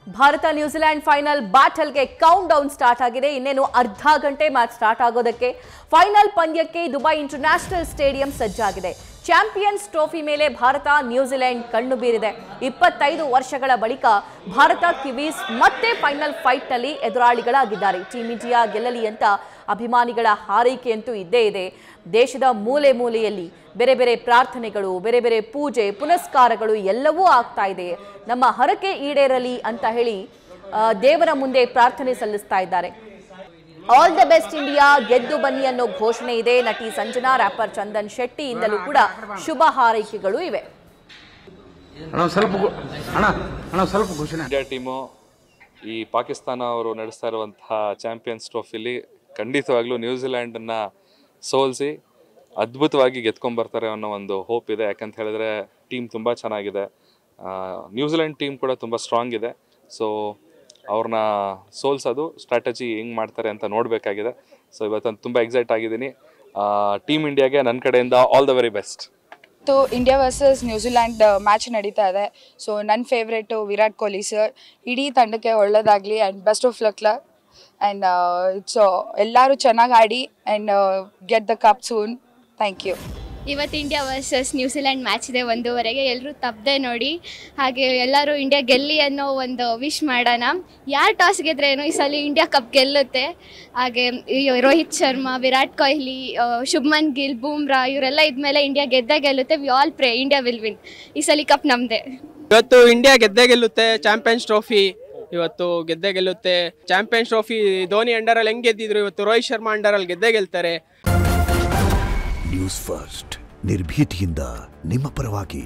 Bharat New Zealand final ಬ್ಯಾಟಲ್ಗೆ count down start ಆಗಿದೆ. ಇನ್ನೇನು ಅರ್ಧ ಗಂಟೆ ಮ್ಯಾಚ್ ಸ್ಟಾರ್ಟ್ ಆಗೋದಕ್ಕೆ. ಫೈನಲ್ ಪಂದ್ಯಕ್ಕೆ ದುಬೈ ಇಂಟರ್ನ್ಯಾಷನಲ್ ಸ್ಟೇಡಿಯಂ ಸಜ್ಜಾಗಿದೆ. ಚಾಂಪಿಯನ್ಸ್ ಟ್ರೋಫಿ ಮೇಲೆ ಭಾರತ ನ್ಯೂಜಿಲೆಂಡ್ ಕಣ್ಣು ಬೀರಿದೆ. 25 ವರ್ಷಗಳ ಬಳಿಕ ಭಾರತ ಕಿವೀಸ್ ಮತ್ತೆ ಫೈನಲ್ ಫೈಟ್ ನಲ್ಲಿ ಎದುರಾಳಿಗಳಾಗಿದ್ದಾರೆ. ಟೀಮ್ ಇಂಡಿಯಾ ಗೆಲ್ಲಲಿ ಅಂತ ಅಭಿಮಾನಿಗಳ ಹಾರೈಕೆಯಂತೂ ಇದ್ದೇ ಇದೆ. ದೇಶದ ಮೂಲೆ ಮೂಲೆಯಲ್ಲಿ ಬೇರೆ ಬೇರೆ ಪ್ರಾರ್ಥನೆಗಳು, ಬೇರೆ ಬೇರೆ ಪೂಜೆ ಪುನಸ್ಕಾರಗಳು ಎಲ್ಲವೂ ಆಗ್ತಾ ಇದೆ. ನಮ್ಮ ಹರಕೆ ಈಡೇರಲಿ ಅಂತ ಹೇಳಿ ದೇವರ ಮುಂದೆ ಪ್ರಾರ್ಥನೆ ಸಲ್ಲಿಸ್ತಾ ಇದ್ದಾರೆ. ಆಲ್ ದ ಬೆಸ್ಟ್ ಇಂಡಿಯಾ, ಗೆದ್ದು ಬನ್ನಿ ಅನ್ನೋ ಘೋಷಣೆ ಇದೆ. ನಟಿ ಸಂಜನಾ, ರ್ಯಾಪರ್ ಚಂದನ್ ಶೆಟ್ಟಿ ಇಂದಲೂ ಕೂಡ ಶುಭ ಹಾರೈಕೆಗಳು ಇವೆ. ಇಂಡಿಯಾ ಟೀಮು ಈ ಪಾಕಿಸ್ತಾನ ಅವರು ನಡೆಸ್ತಾ ಇರುವಂತಹ ಚಾಂಪಿಯನ್ಸ್ ಟ್ರೋಫಿಲಿ ಖಂಡಿತವಾಗ್ಲೂ ನ್ಯೂಜಿಲೆಂಡನ್ನ ಸೋಲಿಸಿ ಅದ್ಭುತವಾಗಿ ಗೆದ್ಕೊಂಡ್ಬರ್ತಾರೆ ಅನ್ನೋ ಒಂದು ಹೋಪ್ ಇದೆ. ಯಾಕಂತ ಹೇಳಿದ್ರೆ ಟೀಮ್ ತುಂಬ ಚೆನ್ನಾಗಿದೆ. ನ್ಯೂಜಿಲೆಂಡ್ ಟೀಮ್ ಕೂಡ ತುಂಬ ಸ್ಟ್ರಾಂಗ್ ಇದೆ. ಸೊ ಅವ್ರನ್ನ ಸೋಲ್ಸೋದು ಸ್ಟ್ರಾಟಜಿ ಹೆಂಗೆ ಮಾಡ್ತಾರೆ ಅಂತ ನೋಡಬೇಕಾಗಿದೆ. ಸೊ ಇವತ್ತು ತುಂಬ ಎಕ್ಸೈಟ್ ಆಗಿದ್ದೀನಿ. ಟೀಮ್ ಇಂಡಿಯಾಗೆ ನನ್ನ ಕಡೆಯಿಂದ all the very best. India versus New Zealand match ನಡೀತಾ ಇದೆ. ಸೊ ನನ್ನ ಫೇವ್ರೇಟು ವಿರಾಟ್ ಕೊಹ್ಲಿ ಸರ್. ಇಡೀ ತಂಡಕ್ಕೆ ಒಳ್ಳೆಯದಾಗಲಿ and best of luck and so ಎಲ್ಲರೂ ಚೆನ್ನಾಗಿ ಆಡಿ and get the cup soon. Thank you. ಇವತ್ತು ಇಂಡಿಯಾ ವರ್ಸಸ್ ನ್ಯೂಜಿಲೆಂಡ್ ಮ್ಯಾಚ್ ಇದೆ 1:30ಗೆ. ಎಲ್ಲರೂ ತಪ್ಪದೆ ನೋಡಿ. ಹಾಗೆ ಎಲ್ಲರೂ ಇಂಡಿಯಾ ಗೆಲ್ಲಿ ಅನ್ನೋ ಒಂದು ವಿಶ್ ಮಾಡೋಣ. ಯಾರು ಟಾಸ್ ಗೆದ್ರೇನು ಈ ಸಲ ಇಂಡಿಯಾ ಕಪ್ ಗೆಲ್ಲುತ್ತೆ. ಹಾಗೆ ರೋಹಿತ್ ಶರ್ಮಾ, ವಿರಾಟ್ ಕೊಹ್ಲಿ, ಶುಭ್ಮನ್ ಗಿಲ್, ಬೂಮ್ರಾ ಇವರೆಲ್ಲ ಇದ್ಮೇಲೆ ಇಂಡಿಯಾ ಗೆದ್ದೇ ಗೆಲ್ಲುತ್ತೆ. We all pray India will win. ಈ ಸಲ ಕಪ್ ನಮ್ಮದೇ. ಇವತ್ತು ಇಂಡಿಯಾ ಗೆದ್ದೇ ಗೆಲ್ಲುತ್ತೆ. ಚಾಂಪಿಯನ್ಸ್ ಟ್ರೋಫಿ ಇವತ್ತು ಗೆದ್ದೇ ಗೆಲ್ಲುತ್ತೆ. ಚಾಂಪಿಯನ್ಸ್ ಟ್ರೋಫಿ ಧೋನಿ ಅಂಡರಲ್ಲಿ ಹೆಂಗೆ ಗೆದ್ದಿದ್ರು, ಇವತ್ತು ರೋಹಿತ್ ಶರ್ಮಾ ಅಂಡರಲ್ಲಿ ಗೆದ್ದೇ ಗೆಲ್ತಾರೆ. ನ್ಯೂಸ್ ಫಸ್ಟ್, ನಿರ್ಭೀತಿಯಿಂದ ನಿಮ್ಮ ಪರವಾಗಿ.